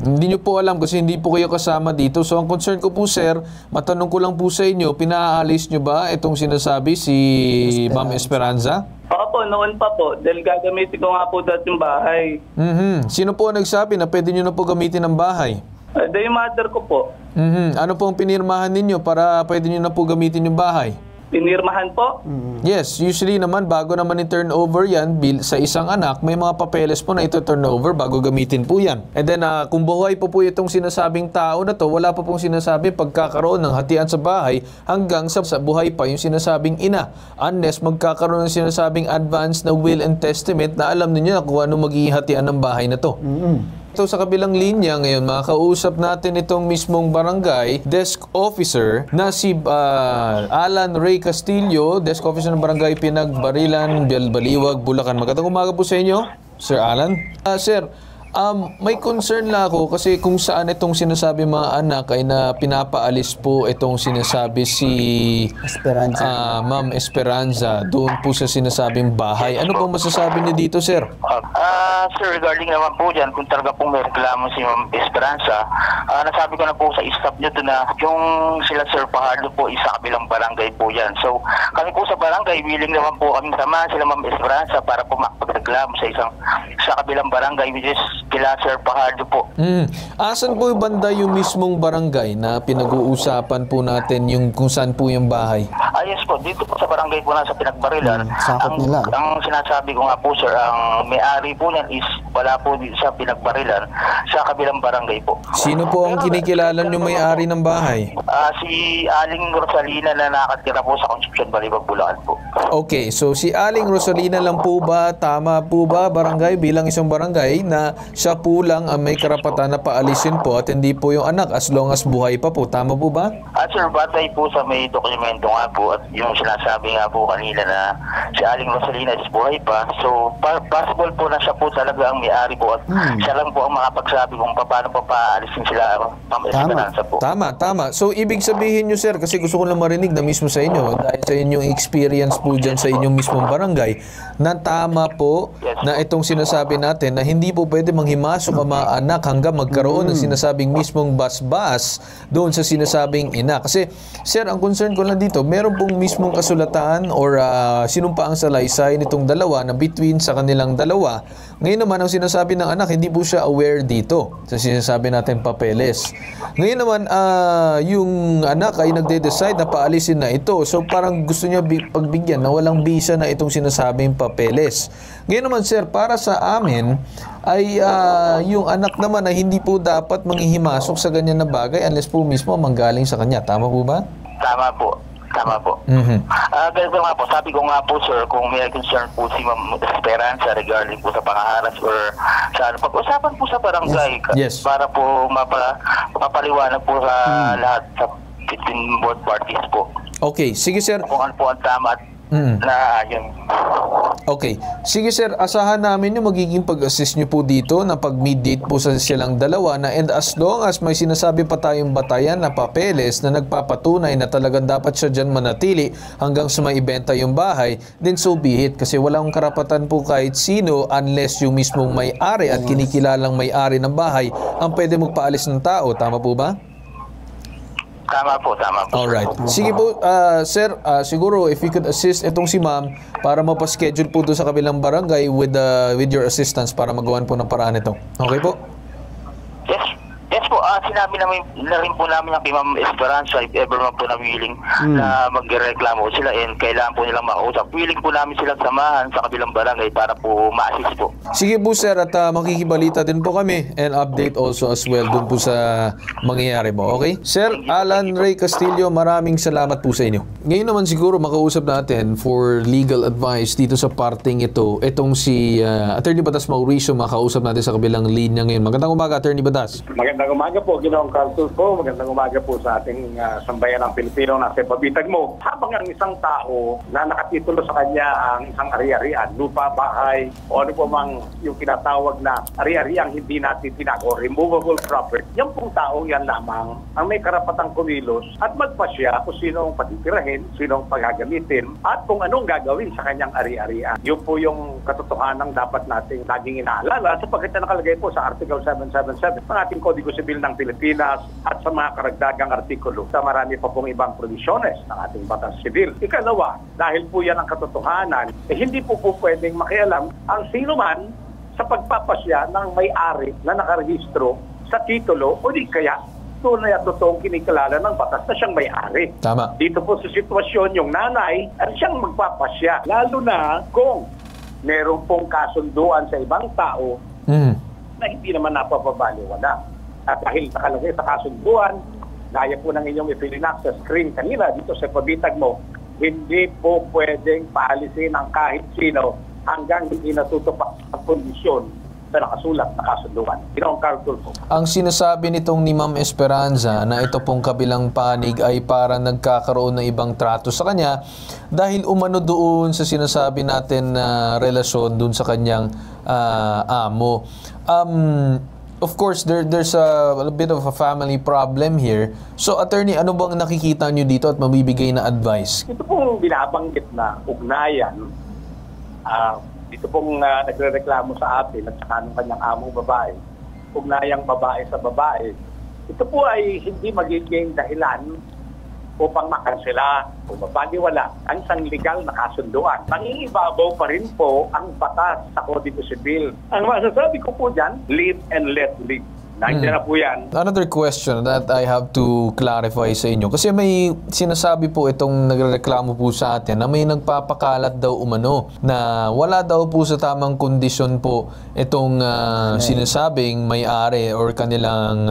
Speaker 3: Hindi niyo po alam kasi hindi po kayo kasama dito. So, ang concern ko po, sir, matanong ko lang po sa inyo, pinaalis niyo ba itong sinasabi si Ma'am Esperanza?
Speaker 6: Opo, noon pa po. Dahil gagamitin ko nga po dati yung bahay.
Speaker 3: Sino po ang nagsabi na pwede niyo na po gamitin ang bahay?
Speaker 6: Yung mother ko po.
Speaker 3: Ano po ang pinirmahan ninyo para pwede niyo na po gamitin yung bahay?
Speaker 6: Pinirmahan po?
Speaker 3: Yes, usually naman bago naman i-turnover yan sa isang anak, may mga papeles po na ito turnover bago gamitin po yan. And then kung buhay po itong sinasabing tao na to, wala pa pong sinasabi pagkakaroon ng hatian sa bahay hanggang sa buhay pa yung sinasabing ina. Unless magkakaroon ng sinasabing advance na will and testament na alam niyo na kung ano magiging hatian ng bahay na to. Ito sa kabilang linya ngayon, makakausap natin itong mismong barangay desk officer na si Alan Ray Castillo, desk officer ng barangay Pinagbarilan, Baliwag, Bulacan. Magandang umaga po sa inyo, Sir Alan. Sir, may concern lang ako kasi kung saan itong sinasabi mga anak ay na pinapaalis po itong sinasabi si Ma'am Esperanza doon po sa sinasabing bahay. Ano pong masasabi niyo dito, sir?
Speaker 8: Sir, regarding naman po dyan, kung talaga pong may reklamo si Ma'am Esperanza, nasabi ko na po sa staff nyo doon na yung sila Sir Fajardo po isa kabilang barangay po yan. So, kami po sa barangay, willing naman po kami sama sila Ma'am Esperanza para po makapagreklamo sa kabilang barangay, which is kila Sir Fajardo po.
Speaker 3: Asan po yung banda yung mismong barangay na pinag-uusapan po natin yung kung saan po yung bahay?
Speaker 8: Yes po, dito po sa barangay po na sa Pinagbarilan.
Speaker 2: Sakop nila.
Speaker 8: Ang sinasabi ko nga po sir, ang may-ari po niyan is wala po dito sa Pinagbarilan, sa kabilang barangay po.
Speaker 3: Sino po ang kinikilala nyo may-ari ng bahay?
Speaker 8: Si Aling Rosalina na nakatira po sa Concepcion, Balibag, Bulacan po.
Speaker 3: Okay, so si Aling Rosalina lang po ba, tama po ba barangay bilang isang barangay na siya po lang ang may karapatan na paalisin po at hindi po yung anak as long as buhay pa po, tama po ba?
Speaker 8: Sir, batay po sa may dokumento nga po at yung sinasabi nga po kanina na si Aling Rosalina is buhay pa, so possible po na siya po talaga ang may-ari po at siya lang po ang makapagsabi kung paano pa paalisin sila Ma'am Esperanza po.
Speaker 3: Tama. So, ibig sabihin nyo, sir, kasi gusto ko lang marinig na mismo sa inyo, dahil sa inyong experience po dyan sa inyong mismong barangay, na tama po na itong sinasabi natin na hindi po pwede manghimasok ang mga anak hanggang magkaroon ng sinasabing mismong bas-bas doon sa sinasabing ina. Kasi, sir, ang concern ko lang dito, meron pong mismong kasulatan or sinumpaang salaysay nitong dalawa na between sa kanilang dalawa. Ngayon naman, ang sinasabi ng anak, hindi po siya aware dito sa sinasabi natin papeles. Ngayon naman, yung anak ay nagde-decide na paalisin na ito. So, parang gusto niya pagbigyan na walang bisa na itong sinasabing papeles. Ngayon naman, sir, para sa amin, ay yung anak naman ay hindi po dapat manghihimasok sa ganyan na bagay unless po mismo manggaling sa kanya. Tama po ba?
Speaker 8: Tama po. Ganito nga po, sabi ko nga po sir, kung may concern po si Ma'am Esperanza regarding po sa pangaharas or sa pag-usapan po sa barangay para po mapaliwanag po sa lahat sa between both parties po.
Speaker 3: Okay, sige sir.
Speaker 8: Kung ano po ang tama at na yun.
Speaker 3: Okay. Sige sir, asahan namin yung magiging pag-assist nyo po dito na pag-mediate po sa silang dalawa na and as long as may sinasabi pa tayong batayan na papeles na nagpapatunay na talagang dapat siya dyan manatili hanggang sa maibenta yung bahay, then so be it. Kasi walang karapatan po kahit sino unless yung mismong may-ari at kinikilalang may-ari ng bahay ang pwede magpaalis ng tao. Tama po ba?
Speaker 8: Tama po.
Speaker 3: Alright. Sige po, sir, siguro if you could assist itong si ma'am para mapaschedule po doon sa kabilang barangay with your assistance para magawan po ng paraan ito. Okay po?
Speaker 8: Yes po, sinabi na rin po namin kay Ma'am Esperanza if ever man po na willing na magreklamo sila and kailangan po nilang makausap. Willing po namin silang samahan sa kabilang barangay para po ma-assist po.
Speaker 3: Sige po sir, at makikibalita din po kami and update also as well dun po sa mangyayari mo. Okay? Sir Alan Ray Castillo, maraming salamat po sa inyo. Ngayon naman siguro makausap natin for legal advice dito sa parting ito. Itong si Attorney Batas Mauricio, makausap natin sa kabilang linya ngayon. Magandang umaga, Attorney Batas.
Speaker 7: Magandang umaga po, Ginoong Carlos po. Magandang umaga po sa ating sambayan ng Pilipino na Pabitag mo. Habang ang isang tao na nakatitulo sa kanya ang isang ari-arian, lupa, bahay, o ano po mang yung tinatawag na ari-ariang hindi natin o removable property, yung pong taong yan lamang ang may karapatang kumilos at magpasya kung sinong patitirahin, sinong paggagamitin, at kung anong gagawin sa kanyang ari-arian. Yun po yung katotohanan dapat nating laging inaalala sapagkat nakalagay po sa Article 777 ng ating Kodigo Sibil ng Pilipinas at sa mga karagdagang artikulo sa marami pa pong ibang provisyones ng ating Batas Sibil. Ikalawa, dahil po yan ang katotohanan, hindi po pwedeng makialam ang sino man sa pagpapasya ng may-ari na nakarehistro sa titulo o di kaya tunay at totoong kinikilala ng batas na siyang may-ari.
Speaker 3: Tama.
Speaker 7: Dito po sa sitwasyon, yung nanay ay siyang magpapasya. Lalo na kung meron pong kasunduan sa ibang tao na hindi naman napapabaliwala. At dahil nakalagay sa kasunduan, gaya po ng inyong ipilinak sa screen kanina dito sa pabitag mo, hindi po pwedeng paalisin ang kahit sino hanggang hindi natutupad ang kondisyon na nakasulat na kasunduan. Ginoong Carlos po.
Speaker 3: Ang sinasabi nitong ni Ma'am Esperanza na ito pong kabilang panig ay para nagkakaroon ng ibang trato sa kanya dahil umano doon sa sinasabi natin na relasyon doon sa kanyang amo. Of course, there's a bit of a family problem here. So, attorney, ano bang nakikita nyo dito at mabibigay na advice?
Speaker 7: Ito pong binabanggit na ugnayan, dito pong nagrereklamo sa atin at saka ng kanyang among babae, ugnayang babae sa babae, ito po ay hindi magiging dahilan upang makansela o mabaliwala ang isang legal na kasunduan. Nangingibabaw pa rin po ang batas sa Kodigo Sibil. Ang masasabi ko po dyan, live and let live. Nandiyan na po yan.
Speaker 3: Another question that I have to clarify sa inyo. Kasi may sinasabi po itong nagreklamo po sa atin na may nagpapakalat daw umano na wala daw po sa tamang kondisyon po itong sinasabing may-ari or kanilang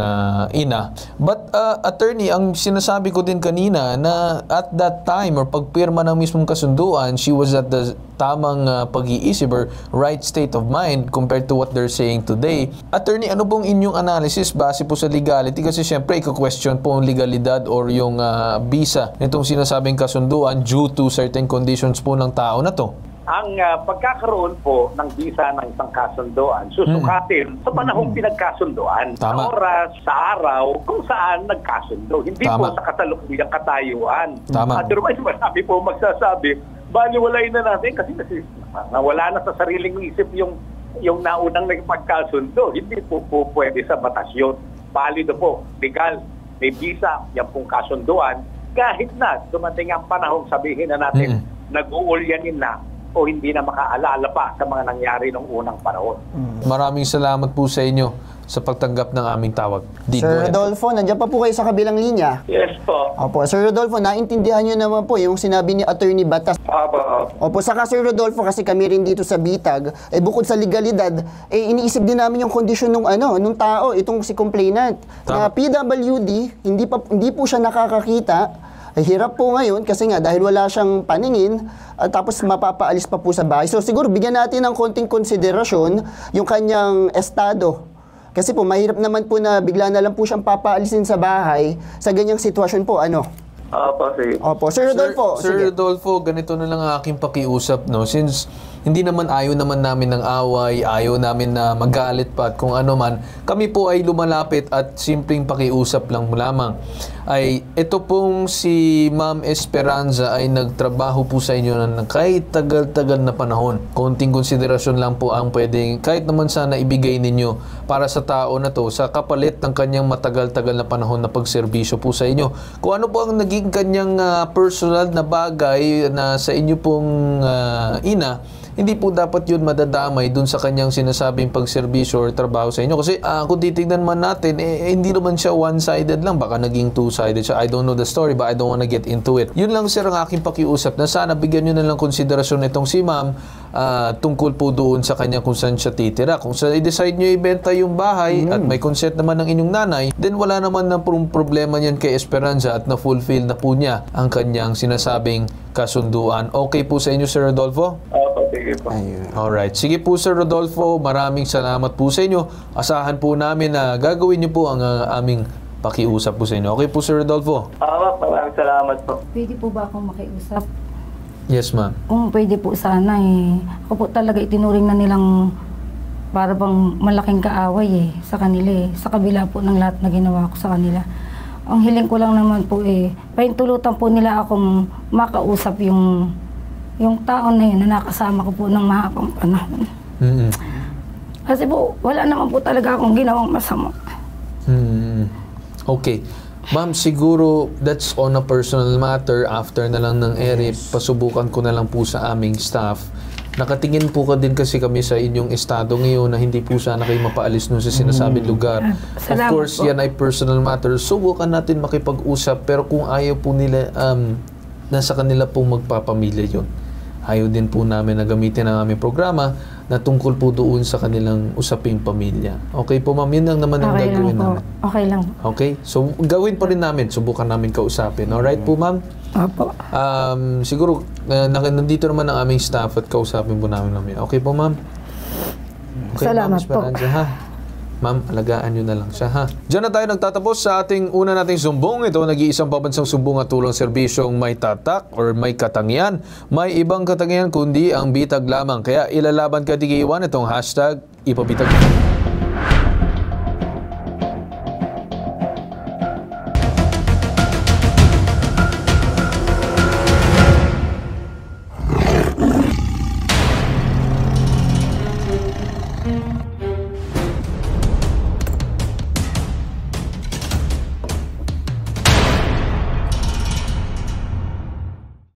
Speaker 3: ina. But attorney, ang sinasabi ko din kanina na at that time or pagpirma ng mismong kasunduan, she was at the tamang pag-iisip or right state of mind compared to what they're saying today. Attorney, ano pong inyong analysis base po sa legality? Kasi syempre, ika-question po ang legalidad or yung visa nitong sinasabing kasunduan due to certain conditions po ng tao na to.
Speaker 7: Ang pagkakaroon po ng visa ng isang kasunduan, susukatin sa panahong pinagkasunduan, sa
Speaker 3: Tama.
Speaker 7: oras, sa araw, kung saan nagkasundo. Hindi
Speaker 3: Tama.
Speaker 7: po sa kasalukuyang katayuan.
Speaker 3: Tama.
Speaker 7: Otherwise, marami po magsasabi, baliwalay na natin kasi nawala na sa sariling isip yung naunang nagpagkasundo. Hindi po pwede sa batas yun. Valido po, legal, may visa, yan pong kasunduan. Kahit na dumating ang panahong sabihin na natin, nag-uulyanin na o hindi na makaalala pa sa mga nangyari nung unang panahon.
Speaker 3: Maraming salamat po sa inyo sa pagtanggap ng aming tawag.
Speaker 2: Sir Rodolfo, nandiyan pa po kayo sa kabilang linya.
Speaker 6: Yes po.
Speaker 2: Opo, Sir Rodolfo, naintindihan nyo naman po yung sinabi ni Attorney Batas. Opo, saka Sir Rodolfo, kasi kami rin dito sa Bitag, bukod sa legalidad, iniisip din namin yung kondisyon nung tao, itong si complainant. Na PWD, hindi po siya nakakakita. Hirap po ngayon kasi nga dahil wala siyang paningin at tapos mapapaalis pa po sa bahay. So siguro bigyan natin ng konting konsiderasyon yung kanyang estado. Kasi po mahirap naman po na bigla na lang po siyang papaalisin sa bahay sa ganyang sitwasyon po, ano? Opo, Sir Rodolfo.
Speaker 3: Sir Rodolfo, ganito na lang ang aking pakiusap, no? Since hindi naman ayaw naman namin ng away, ayaw namin na magalit pa at kung ano man, kami po ay lumalapit at simpleng pakiusap lang lamang. Ay, ito pong si Ma'am Esperanza ay nagtrabaho po sa inyo na kahit tagal-tagal na panahon. Konting konsiderasyon lang po ang pwedeng, kahit naman sana ibigay ninyo para sa tao na to sa kapalit ng kanyang matagal-tagal na panahon na pagserbisyo po sa inyo. Kung ano po ang naging kanyang personal na bagay na sa inyo pong ina, hindi po dapat yun madadamay dun sa kanyang sinasabing pagserbisyo or trabaho sa inyo. Kasi kung titignan man natin, hindi naman siya one-sided lang. Baka naging two-sided siya. I don't know the story but I don't wanna get into it. Yun lang sir ang aking pakiusap na sana bigyan nyo na lang konsiderasyon itong si ma'am tungkol po doon sa kanya kung saan siya titira. Kung sa i-decide nyo ibenta yung bahay at may consent naman ng inyong nanay, then wala naman na problema niyan kay Esperanza at na-fulfill na po niya ang kanyang sinasabing kasunduan. Okay po sa inyo, Sir Rodolfo?
Speaker 6: Sige po.
Speaker 3: Alright. Sige po, Sir Rodolfo. Maraming salamat po sa inyo. Asahan po namin na gagawin niyo po ang aming pakiusap po sa inyo. Okay po, Sir Rodolfo?
Speaker 6: Maraming salamat po.
Speaker 1: Pwede po ba akong makiusap?
Speaker 3: Yes, ma'am.
Speaker 1: Kung pwede po sana ako po talaga itinuring na nilang para bang malaking kaaway sa kanila sa kabila po ng lahat na ginawa ko sa kanila. Ang hiling ko lang naman po pahintulutan po nila akong makausap yung tao na yun na nakasama ko po ng mahabang panahon. Kasi po, wala naman po talaga akong ginawang masama.
Speaker 3: Okay. Ma'am, siguro that's on a personal matter. After na lang ng pasubukan ko na lang po sa aming staff. Nakatingin po ka din kasi kami sa inyong estado ngayon na hindi po sana kayo mapaalis nun sa sinasabing lugar. Of course, yan ay personal matter. Subukan natin makipag-usap pero kung ayaw po nila, nasa kanila pong magpapamilya yun. Ayaw din po namin na gamitin ang aming programa na tungkol po doon sa kanilang usaping pamilya. Okay po ma'am, yun lang naman ang gagawin namin.
Speaker 1: Okay lang.
Speaker 3: Okay? So, gawin pa rin namin. Subukan namin kausapin. Alright po ma'am?
Speaker 1: Opo.
Speaker 3: Siguro, nandito naman ang aming staff at kausapin po namin. Okay po ma'am? Okay,
Speaker 1: salamat po.
Speaker 3: Ha? Ma'am, alagaan nyo na lang siya, ha? Diyan na tayo nagtatapos sa ating una nating sumbong. Ito, nag-iisang pabansang sumbong at tulong serbisyong may tatak or may katangian. May ibang katangian kundi ang bitag lamang. Kaya ilalaban ka di iwan itong hashtag ipabitag.